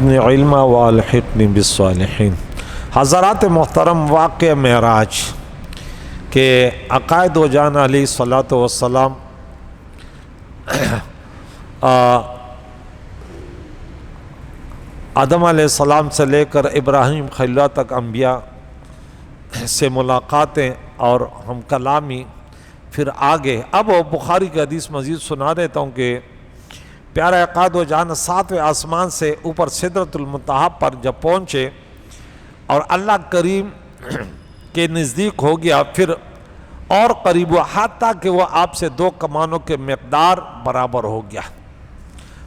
زدنی علما والحقنی بالصالحین۔ حضرات محترم، واقع معراج کہ عقائد و جان علیہ الصلاۃ والسلام آدم علیہ السلام سے لے کر ابراہیم خلیل اللہ تک انبیاء سے ملاقاتیں اور ہم کلامی، پھر آگے اب بخاری کی حدیث مزید سنا دیتا ہوں کہ پیارا عقائد و جان 7ویں آسمان سے اوپر سدرۃ المنتہا پر جب پہنچے اور اللہ کریم کے نزدیک ہو گیا، پھر اور قریب ہوا حتیٰ کہ وہ آپ سے 2 کمانوں کے مقدار برابر ہو گیا۔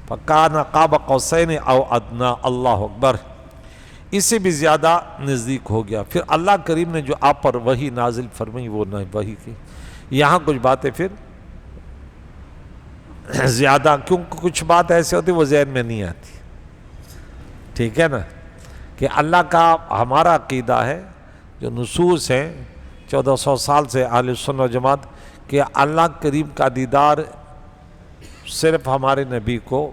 فَكَانَ قَابَ قَوْسَيْنِ أَوْ أَدْنَىٰ، اللہ اکبر، اس سے بھی زیادہ نزدیک ہو گیا۔ پھر اللہ کریم نے جو آپ پر وحی نازل فرمائی وہ وحی کی، یہاں کچھ باتیں پھر زیادہ، کیونکہ کچھ بات ایسی ہوتی وہ ذہن میں نہیں آتی، ٹھیک ہے نا، کہ اللہ کا ہمارا عقیدہ ہے، جو نصوص ہیں 1400 سال سے اہل سنت و جماعت، کہ اللہ کریم کا دیدار صرف ہمارے نبی کو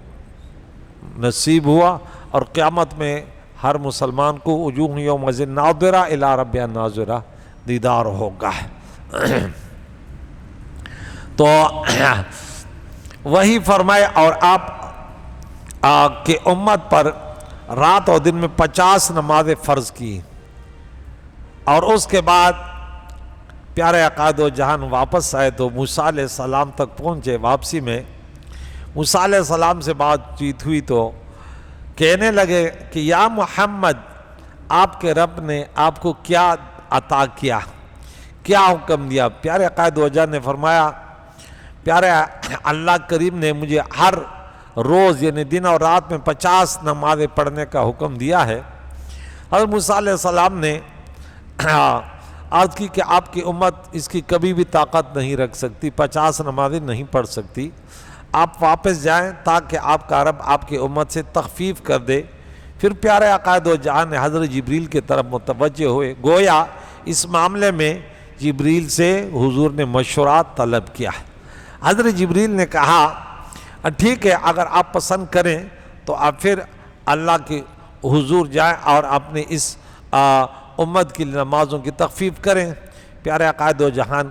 نصیب ہوا، اور قیامت میں ہر مسلمان کو وجوہ یومئذ ناظرہ الی ربہا ناظرہ دیدار ہوگا۔ تو وہی فرمائے، اور آپ کی امت پر رات اور دن میں 50 نمازیں فرض کی، اور اس کے بعد پیارے عقائد و جہان واپس آئے تو موسیٰ علیہ السلام تک پہنچے۔ واپسی میں موسیٰ علیہ السلام سے بات چیت ہوئی تو کہنے لگے کہ یا محمد، آپ کے رب نے آپ کو کیا عطا کیا، کیا حکم دیا؟ پیارے عقائد و جہان نے فرمایا، پیارے اللہ کریم نے مجھے ہر روز یعنی دن اور رات میں 50 نمازیں پڑھنے کا حکم دیا ہے۔ حضرت موسیٰ علیہ السلام نے عرض کی کہ آپ کی امت اس کی کبھی بھی طاقت نہیں رکھ سکتی، 50 نمازیں نہیں پڑھ سکتی، آپ واپس جائیں تاکہ آپ کا رب آپ کی امت سے تخفیف کر دے۔ پھر پیارے عقائد و جہان نے حضرت جبریل کی طرف متوجہ ہوئے، گویا اس معاملے میں جبریل سے حضور نے مشورات طلب کیا۔ حضرت جبریل نے کہا ٹھیک ہے، اگر آپ پسند کریں تو آپ پھر اللہ کے حضور جائیں اور اپنے اس امت کی نمازوں کی تخفیف کریں۔ پیارے عقائد و جہان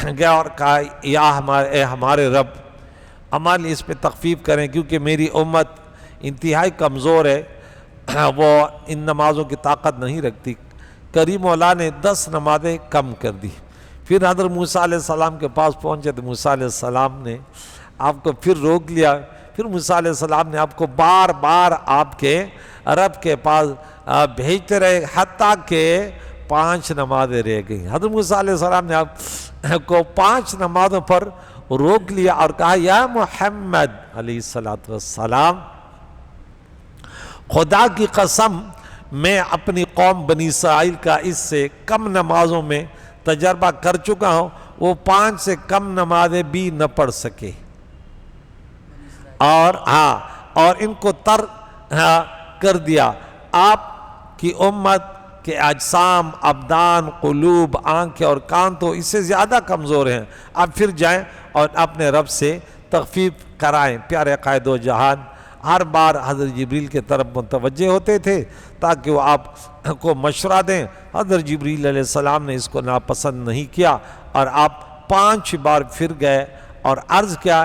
گیا اور کہا یا ہمارے رب، ہمارے لیے اس پہ تخفیف کریں، کیونکہ میری امت انتہائی کمزور ہے، وہ ان نمازوں کی طاقت نہیں رکھتی۔ کریم اللہ نے 10 نمازیں کم کر دی۔ پھر حضرت موسیٰ علیہ السلام کے پاس پہنچے تو موسیٰ علیہ السلام نے آپ کو پھر روک لیا۔ پھر موسیٰ علیہ السلام نے آپ کو بار بار آپ کے رب کے پاس بھیجتے رہے، حتیٰ کہ 5 نمازیں رہ گئیں۔ حضرت موسیٰ علیہ السلام نے آپ کو 5 نمازوں پر روک لیا اور کہا یا محمد علیہ السلام، خدا کی قسم میں اپنی قوم بنی اسرائیل کا اس سے کم نمازوں میں تجربہ کر چکا ہوں، وہ 5 سے کم نمازیں بھی نہ پڑھ سکے، اور ان کو ترک کر دیا۔ آپ کی امت کے اجسام، ابدان، قلوب، آنکھیں اور کان تو اس سے زیادہ کمزور ہیں، آپ پھر جائیں اور اپنے رب سے تخفیف کرائیں۔ پیارے عقائد و جہان ہر بار حضرت جبریل کے طرف متوجہ ہوتے تھے تاکہ وہ آپ کو مشورہ دیں۔ حضرت جبریل علیہ السلام نے اس کو ناپسند نہیں کیا اور آپ 5 بار پھر گئے اور عرض کیا،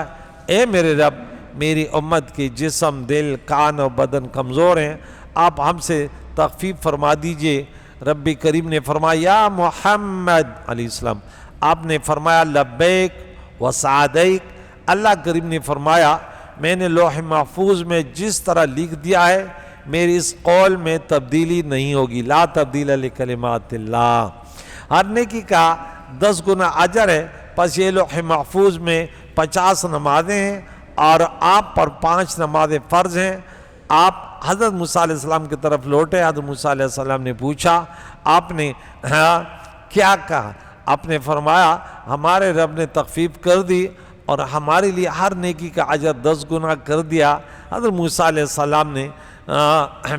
اے میرے رب، میری امت کی جسم، دل، کان اور بدن کمزور ہیں، آپ ہم سے تخفیف فرما دیجئے۔ رب کریم نے فرمایا یا محمد علیہ السلام، آپ نے فرمایا لبیک و سعدیک۔ اللہ کریم نے فرمایا میں نے لوح محفوظ میں جس طرح لکھ دیا ہے، میری اس قول میں تبدیلی نہیں ہوگی، لا تبدیل لکلمات اللہ۔ ہر نیکی کا 10 گنا اجر ہے، پس یہ لوح محفوظ میں 50 نمازیں ہیں اور آپ پر 5 نمازیں فرض ہیں۔ آپ حضرت موسیٰ علیہ السلام کی طرف لوٹے۔ حضرت موسیٰ علیہ السلام نے پوچھا آپ نے کیا کہا؟ آپ نے فرمایا ہمارے رب نے تخفیف کر دی اور ہمارے لیے ہر نیکی کا اجر 10 گنا کر دیا۔ حضرت موسیٰ علیہ السلام نے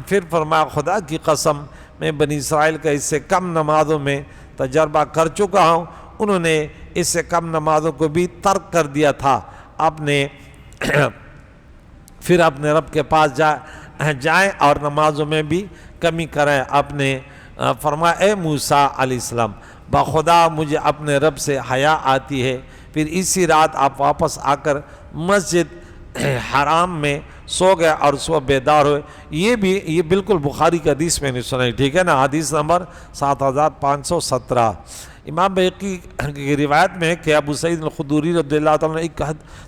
پھر فرمایا خدا کی قسم میں بنی اسرائیل کا اس سے کم نمازوں میں تجربہ کر چکا ہوں، انہوں نے اس سے کم نمازوں کو بھی ترک کر دیا تھا۔ آپ نے پھر اپنے رب کے پاس جائیں اور نمازوں میں بھی کمی کریں۔ آپ نے فرمایا اے موسیٰ علیہ السلام بخدا مجھے اپنے رب سے حیا آتی ہے۔ پھر اسی رات آپ واپس آ کر مسجد حرام میں سو گئے اور صبح بیدار ہوئے۔ یہ بالکل بخاری کی حدیث میں نے سنائی، ٹھیک ہے نا، حدیث نمبر 7517۔ امام بہقی کی روایت میں کہ ابو سعید الخدری رضی اللہ تعالیٰ عنہ ایک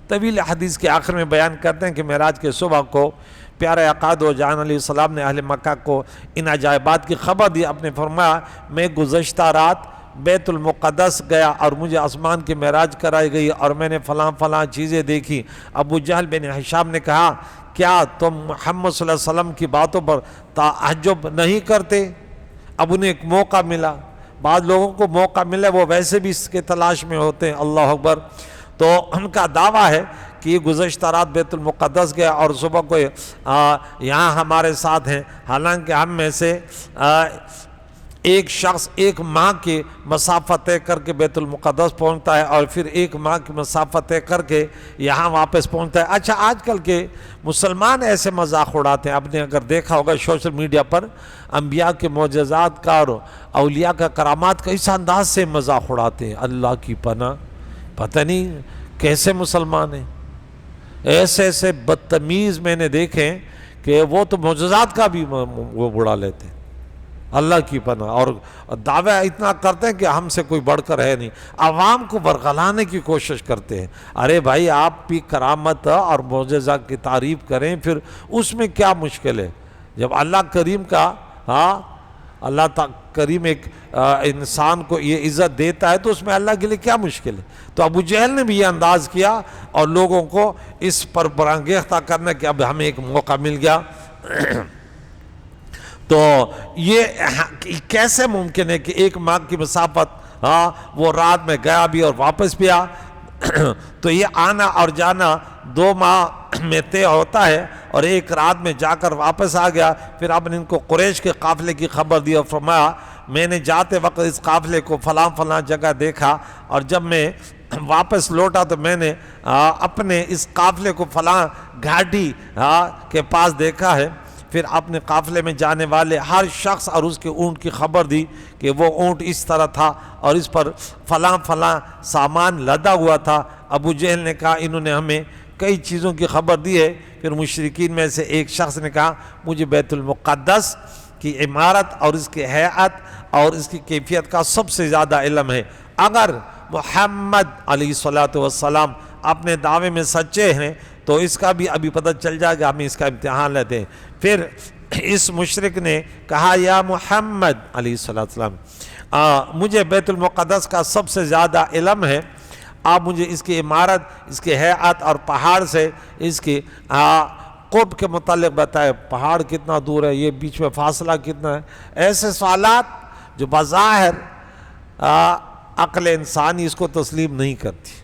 طویل حدیث کے آخر میں بیان کرتے ہیں کہ معراج کے صبح کو پیارے آقا دو جہان علیہ السلام نے اہل مکہ کو ان عجائبات کی خبر دی۔ آپ نے فرمایا میں گزشتہ رات بیت المقدس گیا اور مجھے آسمان کی معراج کرائی گئی اور میں نے فلاں چیزیں دیکھی۔ ابو جہل بن ہشام نے کہا کیا تم محمد صلی اللہ علیہ وسلم کی باتوں پر تعجب نہیں کرتے؟ اب انہیں ایک موقع ملا، بعض لوگوں کو موقع ملے وہ ویسے بھی اس کے تلاش میں ہوتے ہیں، اللہ اکبر۔ تو ان کا دعویٰ ہے کہ یہ گزشتہ رات بیت المقدس گیا اور صبح کو یہاں ہمارے ساتھ ہیں، حالانکہ ہم میں سے ایک شخص ایک ماہ کی مسافت طے کر کے بیت المقدس پہنچتا ہے اور پھر ایک ماہ کی مسافت طے کر کے یہاں واپس پہنچتا ہے۔ اچھا آج کل کے مسلمان ایسے مذاق اڑاتے ہیں، آپ نے اگر دیکھا ہوگا سوشل میڈیا پر انبیاء کے معجزات کا اور اولیاء کا کرامات کا اس انداز سے مذاق اڑاتے ہیں، اللہ کی پناہ، پتہ نہیں کیسے مسلمان ہیں۔ ایسے بدتمیز میں نے دیکھے کہ وہ تو معجزات کا بھی وہ اڑا لیتے ہیں، اللہ کی پناہ، اور دعویٰ اتنا کرتے ہیں کہ ہم سے کوئی بڑھ کر ہے نہیں، عوام کو برگلانے کی کوشش کرتے ہیں۔ ارے بھائی آپ بھی کرامت اور معجزہ کی تعریف کریں، پھر اس میں کیا مشکل ہے؟ جب اللہ کریم کا اللہ کریم ایک انسان کو یہ عزت دیتا ہے تو اس میں اللہ کے لیے کیا مشکل ہے؟ تو ابو جہل نے بھی یہ انداز کیا اور لوگوں کو اس پر برانگیختہ کرنا کہ اب ہمیں ایک موقع مل گیا۔ تو یہ کیسے ممکن ہے کہ ایک ماہ کی مسافت وہ رات میں گیا بھی اور واپس بھی آ؟ تو یہ آنا اور جانا 2 ماہ میں طے ہوتا ہے اور ایک رات میں جا کر واپس آ گیا۔ پھر آپ نے ان کو قریش کے قافلے کی خبر دی اور فرمایا میں نے جاتے وقت اس قافلے کو فلاں جگہ دیکھا اور جب میں واپس لوٹا تو میں نے اپنے اس قافلے کو فلاں گھاٹی کے پاس دیکھا ہے۔ پھر آپ نے قافلے میں جانے والے ہر شخص اور اس کے اونٹ کی خبر دی کہ وہ اونٹ اس طرح تھا اور اس پر فلاں سامان لدا ہوا تھا۔ ابو جہل نے کہا انہوں نے ہمیں کئی چیزوں کی خبر دی ہے۔ پھر مشرکین میں سے ایک شخص نے کہا مجھے بیت المقدس کی عمارت اور اس کی ہیئت اور اس کی کیفیت کا سب سے زیادہ علم ہے۔ اگر محمد علیہ السلام اپنے دعوے میں سچے ہیں تو اس کا بھی ابھی پتہ چل جائے گا، ہمیں اس کا امتحان لیتے ہیں۔ پھر اس مشرک نے کہا یا محمد علیہ السلام مجھے بیت المقدس کا سب سے زیادہ علم ہے، آپ مجھے اس کی عمارت، اس کی ہیئت اور پہاڑ سے اس کی قرب کے متعلق بتائے، پہاڑ کتنا دور ہے، یہ بیچ میں فاصلہ کتنا ہے۔ ایسے سوالات جو بظاہر عقل انسانی اس کو تسلیم نہیں کرتی۔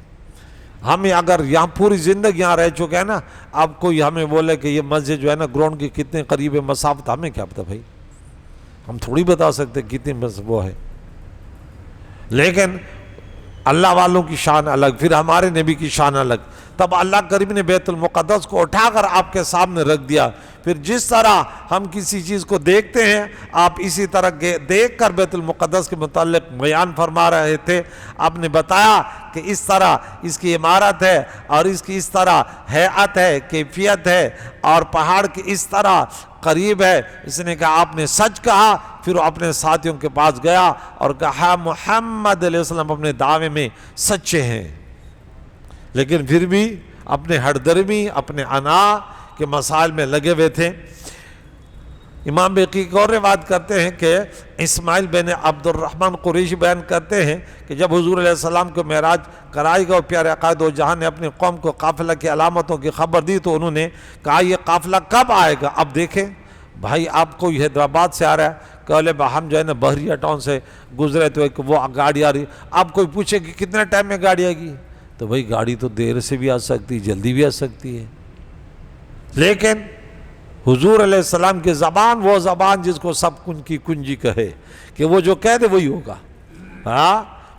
ہمیں اگر یہاں پوری زندگی یہاں رہ چکے ہیں نا، اب کوئی ہمیں بولے کہ یہ مسجد جو ہے نا گراؤنڈ کی کتنے قریب ہے مسافت، ہمیں کیا پتہ بھائی، ہم تھوڑی بتا سکتے کتنی وہ ہے۔ لیکن اللہ والوں کی شان الگ، پھر ہمارے نبی کی شان الگ۔ تب اللہ کریم نے بیت المقدس کو اٹھا کر آپ کے سامنے رکھ دیا۔ پھر جس طرح ہم کسی چیز کو دیکھتے ہیں آپ اسی طرح دیکھ کر بیت المقدس کے متعلق بیان فرما رہے تھے۔ آپ نے بتایا کہ اس طرح اس کی عمارت ہے اور اس کی اس طرح ہیئت ہے، کیفیت ہے، اور پہاڑ کی اس طرح قریب ہے۔ اس نے کہا آپ نے سچ کہا۔ پھر وہ اپنے ساتھیوں کے پاس گیا اور کہا محمد علیہ السلام اپنے دعوے میں سچے ہیں، لیکن پھر بھی اپنے ہٹ درمی، اپنے انا کے مسائل میں لگے ہوئے تھے۔ امام بہقی ایک اور روایت کرتے ہیں کہ اسماعیل بن عبد الرحمن قریشی بیان کرتے ہیں کہ جب حضور علیہ السلام کو معراج کرائی گئی اور پیارے آقا دو جہان نے اپنی قوم کو قافلہ کی علامتوں کی خبر دی تو انہوں نے کہا یہ قافلہ کب آئے گا؟ اب دیکھیں بھائی آپ کو حیدرآباد سے آ رہا ہے، کہلے ہم جو ہے نا بحریہ ٹاؤن سے گزرے تو ایک وہ گاڑی آ رہی، اب کوئی پوچھے کہ کتنے ٹائم میں گاڑی آئے گی، تو بھائی گاڑی تو دیر سے بھی آ سکتی، جلدی بھی آ سکتی ہے۔ لیکن حضور علیہ السلام کی زبان وہ زبان جس کو سب کن کی کنجی کہے کہ وہ جو کہہ دے وہی ہوگا۔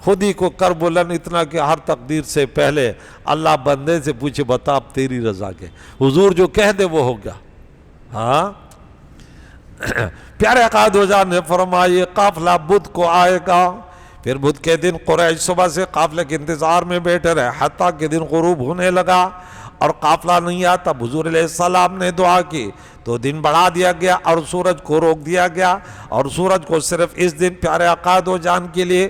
خود ہی کو کر بلند اتنا کہ ہر تقدیر سے پہلے اللہ بندے سے پوچھے بتا اب تیری رضا کے، حضور جو کہہ دے وہ ہوگا۔ ہاں پیارے آقا دو جان نے فرمایا یہ قافلہ بدھ کو آئے گا. پھر بدھ کے دن قریش صبح سے قافلے کے انتظار میں بیٹھے رہے حتیٰ کہ دن غروب ہونے لگا اور قافلہ نہیں آتا. حضور علیہ السلام نے دعا کی تو دن بڑھا دیا گیا اور سورج کو روک دیا گیا, اور سورج کو صرف اس دن پیارے آقا دو جان کے لیے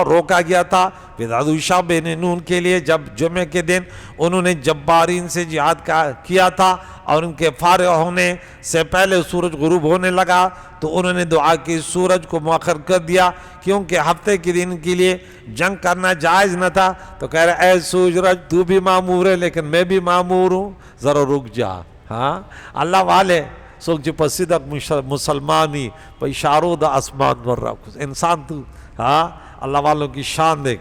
روکا گیا تھا. پھر یوشع بن نون کے لیے جب جمعے کے دن انہوں نے جبارین سے جہاد کیا تھا اور ان کے فارغ ہونے سے پہلے سورج غروب ہونے لگا تو انہوں نے دعا کی سورج کو مؤخر کر دیا, کیونکہ ہفتے کے دن کے لیے جنگ کرنا جائز نہ تھا. تو کہہ رہے اے سورج تو بھی معمور ہے لیکن میں بھی معمور ہوں, ذرا رک جا. ہاں اللہ والے سوچ پسیدک مسلمانی اشارو دا اسمان ور انسان تو. ہاں اللہ والوں کی شان دیکھ.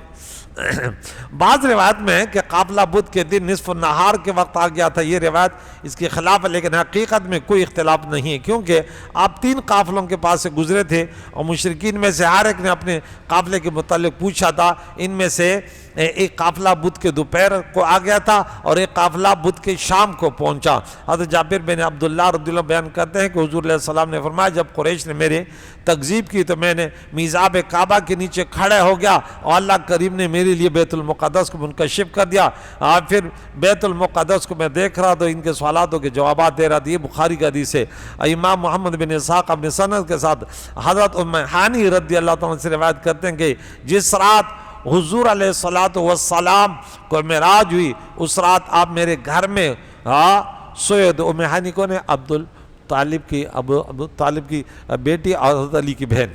بعض روایت میں کہ قافلہ بدھ کے دن نصف النہار کے وقت آ گیا تھا, یہ روایت اس کے خلاف ہے, لیکن حقیقت میں کوئی اختلاف نہیں ہے, کیونکہ آپ 3 قافلوں کے پاس سے گزرے تھے اور مشرکین میں سے ہر ایک نے اپنے قافلے کے متعلق پوچھا تھا. ان میں سے ایک قافلہ بدھ کے دوپہر کو آ گیا تھا اور ایک قافلہ بدھ کے شام کو پہنچا. حضرت جابر بن عبداللہ رضی اللہ بیان کرتے ہیں کہ حضور علیہ السلام نے فرمایا جب قریش نے میرے تکذیب کی تو میں نے میزاب کعبہ کے نیچے کھڑے ہو گیا اور اللہ کریم نے میرے لیے بیت المقدس کو منکشف کر دیا. پھر بیت المقدس کو میں دیکھ رہا تو ان کے سوالاتوں کے جوابات دے رہا تھا. یہ بخاری کا حدیث ہے. امام محمد بن اسحاق اپنے سند کے ساتھ حضرت ام ہانی رضی اللہ تعالیٰ سے روایت کرتے ہیں کہ جس رات حضور علیہ السلام کو معراج ہوئی اس رات آپ میرے گھر میں سوئے. ام ہانی کون ہے؟ ابو طالب کی بیٹی اور حضرت علی کی بہن.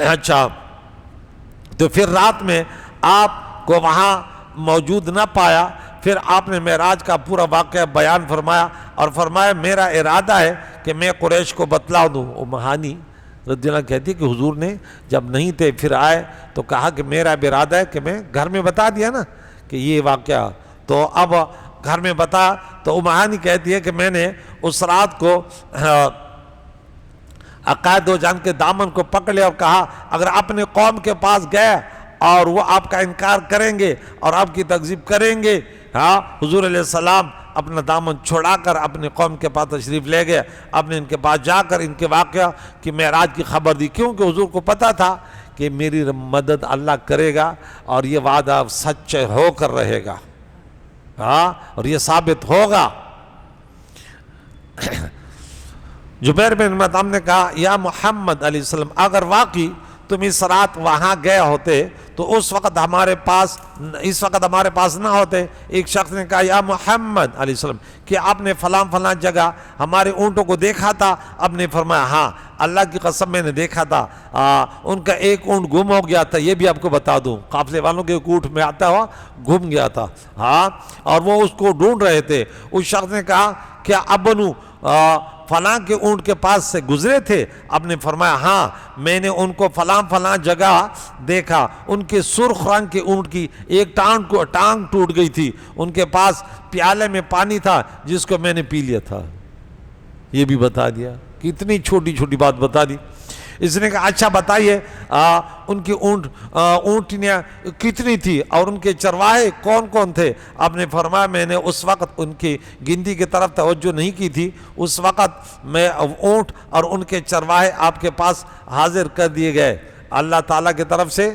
اچھا تو پھر رات میں آپ کو وہاں موجود نہ پایا. پھر آپ نے معراج کا پورا واقعہ بیان فرمایا اور فرمایا میرا ارادہ ہے کہ میں قریش کو بتلا دوں. ام ہانی رضی اللہ کہتی کہ حضور نے جب نہیں تھے پھر آئے تو کہا کہ میرا ارادہ ہے کہ میں گھر میں بتا دیا نا کہ یہ واقعہ, تو اب گھر میں بتا. تو ام ہانی کہتی ہے کہ میں نے اس رات کو عقائد و جان کے دامن کو پکڑ لیا اور کہا اگر اپنے قوم کے پاس گئے اور وہ آپ کا انکار کریں گے اور آپ کی تکذیب کریں گے, حضور علیہ السلام اپنا دامن چھوڑا کر اپنے قوم کے پاس تشریف لے گئے. آپ نے ان کے پاس جا کر ان کے واقعہ کی معراج کی خبر دی, کیونکہ حضور کو پتا تھا کہ میری مدد اللہ کرے گا اور یہ وعدہ سچ ہو کر رہے گا, اور یہ ثابت ہوگا. جبیر بن مطعم نے کہا یا محمد علیہ السلام اگر واقعی تم اس رات وہاں گئے ہوتے تو اس وقت ہمارے پاس نہ ہوتے. ایک شخص نے کہا یا محمد علیہ السلام کہ آپ نے فلاں جگہ ہمارے اونٹوں کو دیکھا تھا؟ آپ نے فرمایا ہاں اللہ کی قسم میں نے دیکھا تھا, ان کا ایک اونٹ گم ہو گیا تھا. یہ بھی آپ کو بتا دوں قافلے والوں کے اونٹ میں آتا ہوا گم گیا تھا, اور وہ اس کو ڈھونڈ رہے تھے. اس شخص نے کہا کیا ابنو فلاں کے اونٹ کے پاس سے گزرے تھے؟ آپ نے فرمایا ہاں میں نے ان کو فلاں جگہ دیکھا. ان کے سرخ رنگ کے اونٹ کی ایک ٹانگ ٹوٹ گئی تھی, ان کے پاس پیالے میں پانی تھا جس کو میں نے پی لیا تھا. یہ بھی بتا دیا, کتنی چھوٹی بات بتا دی. اس نے کہا اچھا بتائیے ان کی اونٹنیاں کتنی تھی اور ان کے چرواہے کون تھے؟ آپ نے فرمایا میں نے اس وقت ان کی گنتی کی طرف توجہ نہیں کی تھی. اس وقت میں اونٹ اور ان کے چرواہے آپ کے پاس حاضر کر دیے گئے. اللہ تعالیٰ کی طرف سے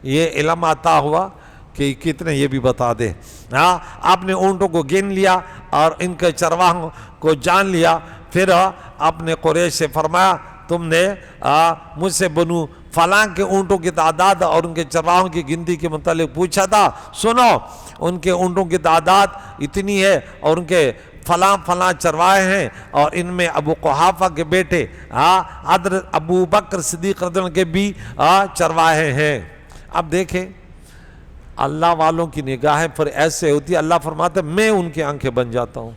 یہ علم عطا ہوا کہ کتنے, یہ بھی بتا دے. آپ نے اونٹوں کو گن لیا اور ان کے چرواہوں کو جان لیا. پھر آپ نے قریش سے فرمایا تم نے مجھ سے بنو فلاں کے اونٹوں کی تعداد اور ان کے چرواہوں کی گنتی کے متعلق پوچھا تھا. سنو ان کے اونٹوں کی تعداد اتنی ہے اور ان کے فلاں چرواہے ہیں, اور ان میں ابو قحافہ کے بیٹے حضرت ابو بکر صدیق رضی اللہ عنہ کے بھی چرواہے ہیں. اب دیکھیں اللہ والوں کی نگاہیں پر ایسے ہوتی ہے, اللہ فرماتا ہے میں ان کی آنکھیں بن جاتا ہوں,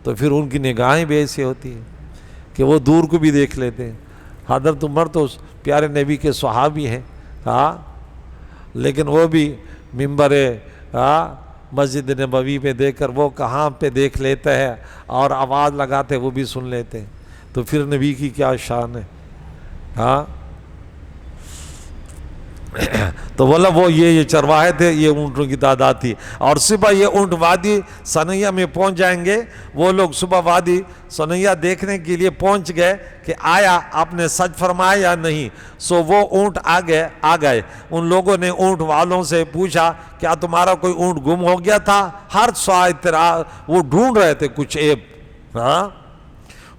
تو پھر ان کی نگاہیں بھی ایسی ہوتی ہیں کہ وہ دور کو بھی دیکھ لیتے ہیں. حضرت عمر تو پیارے نبی کے صحابی ہیں, لیکن وہ بھی ممبر مسجد نبوی پہ دیکھ کر وہ کہاں پہ دیکھ لیتے ہیں اور آواز لگاتے وہ بھی سن لیتے ہیں. تو پھر نبی کی کیا شان ہے. تو بولا وہ یہ چرواہے تھے، یہ اونٹوں کی تعداد تھی، اور صبح یہ اونٹ وادی سنیا میں پہنچ جائیں گے۔ وہ لوگ صبح وادی سنیا دیکھنے کے لیے پہنچ گئے کہ آیا آپ نے سچ فرمایا یا نہیں۔ سو وہ اونٹ آ گئے۔ ان لوگوں نے اونٹ والوں سے پوچھا کیا تمہارا کوئی اونٹ گم ہو گیا تھا؟ ہر سوائے تیرا وہ ڈھونڈ رہے تھے کچھ عیب۔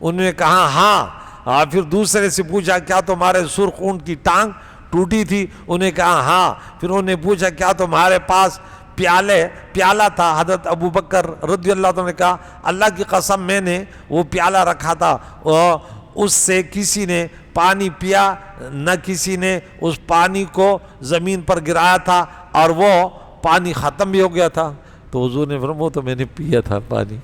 انہوں نے کہا ہاں۔ پھر دوسرے سے پوچھا کیا تمہارے سرخ اونٹ کی ٹانگ ٹوٹی تھی؟ انہیں کہا ہاں۔ پھر انہوں نے پوچھا کیا تمہارے پاس پیالہ تھا؟ حضرت ابو بکر رضی اللہ عنہ نے کہا اللہ کی قسم میں نے وہ پیالہ رکھا تھا، اس سے کسی نے پانی پیا نہ کسی نے اس پانی کو زمین پر گرایا تھا، اور وہ پانی ختم بھی ہو گیا تھا۔ تو حضور نے فرمایا وہ تو میں نے پیا تھا پانی۔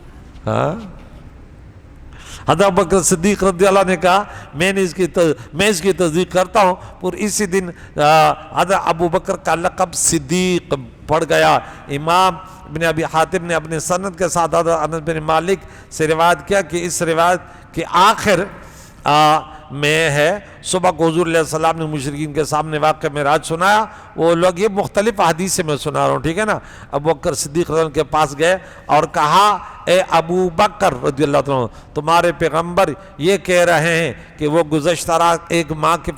حضرت ابو بکر صدیق رضی اللہ عنہ نے کہا میں اس کی تصدیق کرتا ہوں۔ پھر اسی دن حضرت ابو بکر کا لقب صدیق پڑ گیا۔ امام ابن ابی حاتم نے اپنے سند کے ساتھ حضرت انس بن مالک سے روایت کیا کہ اس روایت کے آخر میں ہے صبح کو حضور علیہ السلام نے مشرکین کے سامنے واقع معراج سنایا۔ وہ لوگ یہ مختلف احادیث سے میں سنا رہا ہوں، ٹھیک ہے نا۔ ابو بکر صدیق رضی اللہ عنہ کے پاس گئے اور کہا اے ابو بکر رضی اللہ عنہ، تمہارے پیغمبر یہ کہہ رہے ہیں کہ وہ گزشتہ رات ایک ماہ کی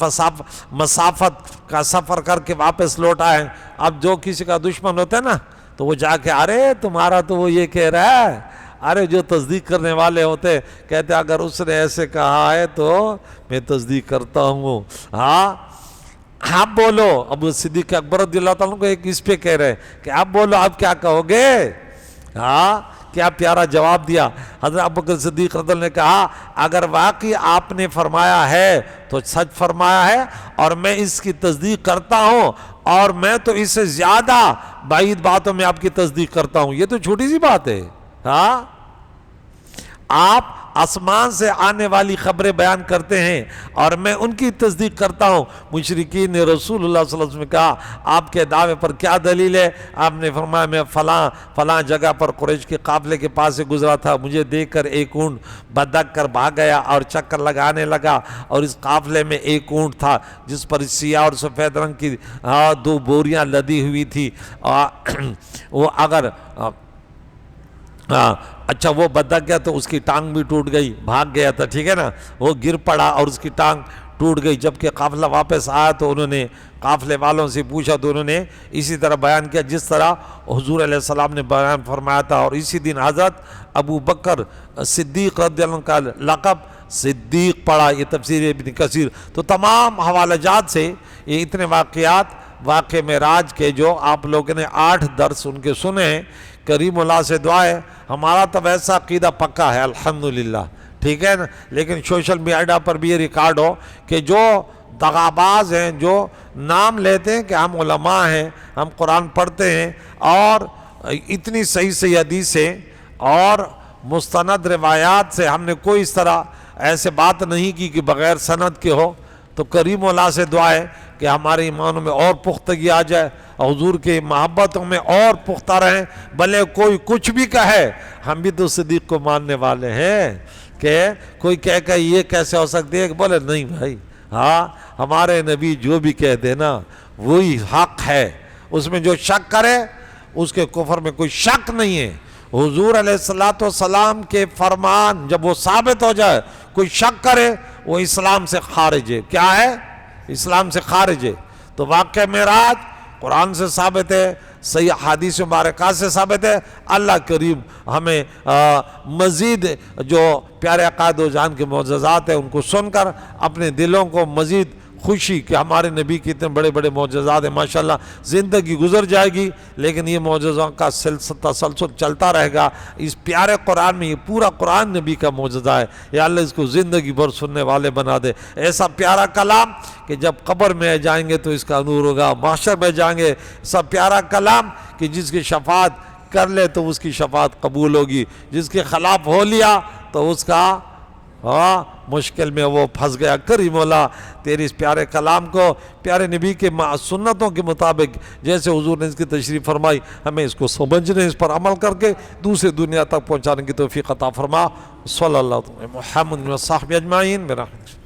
مسافت کا سفر کر کے واپس لوٹ آئے۔ اب جو کسی کا دشمن ہوتا ہے نا تو وہ جا کے ارے تمہارا تو وہ یہ کہہ رہا ہے، ارے جو تصدیق کرنے والے ہوتے کہتے اگر اس نے ایسے کہا ہے تو میں تصدیق کرتا ہوں۔ آپ بولو۔ ابو صدیق اکبر رضی اللہ تعالیٰ کو ایک اس پہ کہہ رہے کہ آپ بولو، آپ کیا کہو گے؟ کیا پیارا جواب دیا۔ حضرت ابو بکر صدیق رضی اللہ نے کہا اگر واقعی آپ نے فرمایا ہے تو سچ فرمایا ہے، اور میں اس کی تصدیق کرتا ہوں، اور میں تو اس سے زیادہ بعید باتوں میں آپ کی تصدیق کرتا ہوں۔ یہ تو چھوٹی سی بات ہے۔ آپ آسمان سے آنے والی خبریں بیان کرتے ہیں اور میں ان کی تصدیق کرتا ہوں۔ مشرکین نے رسول اللہ صلی اللہ علیہ وسلم نے کہا آپ کے دعوے پر کیا دلیل ہے؟ آپ نے فرمایا میں فلاں جگہ پر قریش کے قافلے کے پاس سے گزرا تھا، مجھے دیکھ کر ایک اونٹ بدک کر بھاگ گیا اور چکر لگانے لگا، اور اس قافلے میں ایک اونٹ تھا جس پر سیاہ اور سفید رنگ کی 2 بوریاں لدی ہوئی تھی۔ وہ اگر اچھا وہ بدک گیا تو اس کی ٹانگ بھی ٹوٹ گئی، بھاگ گیا تھا، ٹھیک ہے نا، وہ گر پڑا اور اس کی ٹانگ ٹوٹ گئی۔ جبکہ قافلہ واپس آیا تو انہوں نے قافلے والوں سے پوچھا تو انہوں نے اسی طرح بیان کیا جس طرح حضور علیہ السلام نے بیان فرمایا تھا۔ اور اسی دن حضرت ابو بکر صدیق رضی اللہ عنہ کا لقب صدیق پڑا۔ یہ تفسیر ابن کثیر۔ تو تمام حوالہ جات سے یہ اتنے واقع معراج کے جو آپ لوگوں نے 8 درس ان کے سنے ہیں، کریم اللہ سے دعا ہے ہمارا تو ویسا عقیدہ پکا ہے الحمدللہ، ٹھیک ہے نا، لیکن سوشل میڈیا پر بھی یہ ریکارڈ ہو کہ جو دغاباز ہیں، جو نام لیتے ہیں کہ ہم علماء ہیں، ہم قرآن پڑھتے ہیں، اور اتنی صحیح حدیثیں اور مستند روایات سے ہم نے کوئی اس طرح ایسے بات نہیں کی کہ بغیر سند کے ہو، تو کریم اللہ سے دعا ہے کہ ہمارے ایمانوں میں اور پختگی آ جائے، حضور کے محبتوں میں اور پختہ رہیں، بھلے کوئی کچھ بھی کہے ہم بھی تو صدیق کو ماننے والے ہیں۔ کہ کوئی کہے کہ یہ کیسے ہو سکتی ہے، بولے نہیں بھائی، ہمارے نبی جو بھی کہہ دے نا وہی حق ہے، اس میں جو شک کرے اس کے کفر میں کوئی شک نہیں ہے۔ حضور علیہ السلام کے فرمان جب وہ ثابت ہو جائے، کوئی شک کرے وہ اسلام سے خارج ہے۔ کیا ہے؟ اسلام سے خارج ہے۔ تو واقع معراج قرآن سے ثابت ہے، صحیح حدیث مبارکہ سے ثابت ہے۔ اللہ کریم ہمیں مزید جو پیارے عقائد و جان کے معجزات ہیں ان کو سن کر اپنے دلوں کو مزید خوشی کہ ہمارے نبی کے اتنے بڑے بڑے معجزات ہیں، ماشاءاللہ زندگی گزر جائے گی لیکن یہ معجزوں کا تسلسل چلتا رہے گا۔ اس پیارے قرآن میں یہ پورا قرآن نبی کا معجزہ ہے، یا اللہ اس کو زندگی بھر سننے والے بنا دے۔ ایسا پیارا کلام کہ جب قبر میں جائیں گے تو اس کا نور ہوگا، محشر میں جائیں گے ایسا پیارا کلام کہ جس کی شفاعت کر لے تو اس کی شفاعت قبول ہوگی، جس کے خلاف ہو لیا تو اس کا مشکل میں وہ پھنس گیا۔ کریم اللہ تیری اس پیارے کلام کو پیارے نبی کے سنتوں کے مطابق جیسے حضور نے اس کی تشریح فرمائی، ہمیں اس کو سمجھنے، اس پر عمل کر کے دوسرے دنیا تک پہنچانے کی توفیق عطا فرما۔ صلی اللہ علیہ وسلم محمد و صحبہ اجمعین برحمتہ۔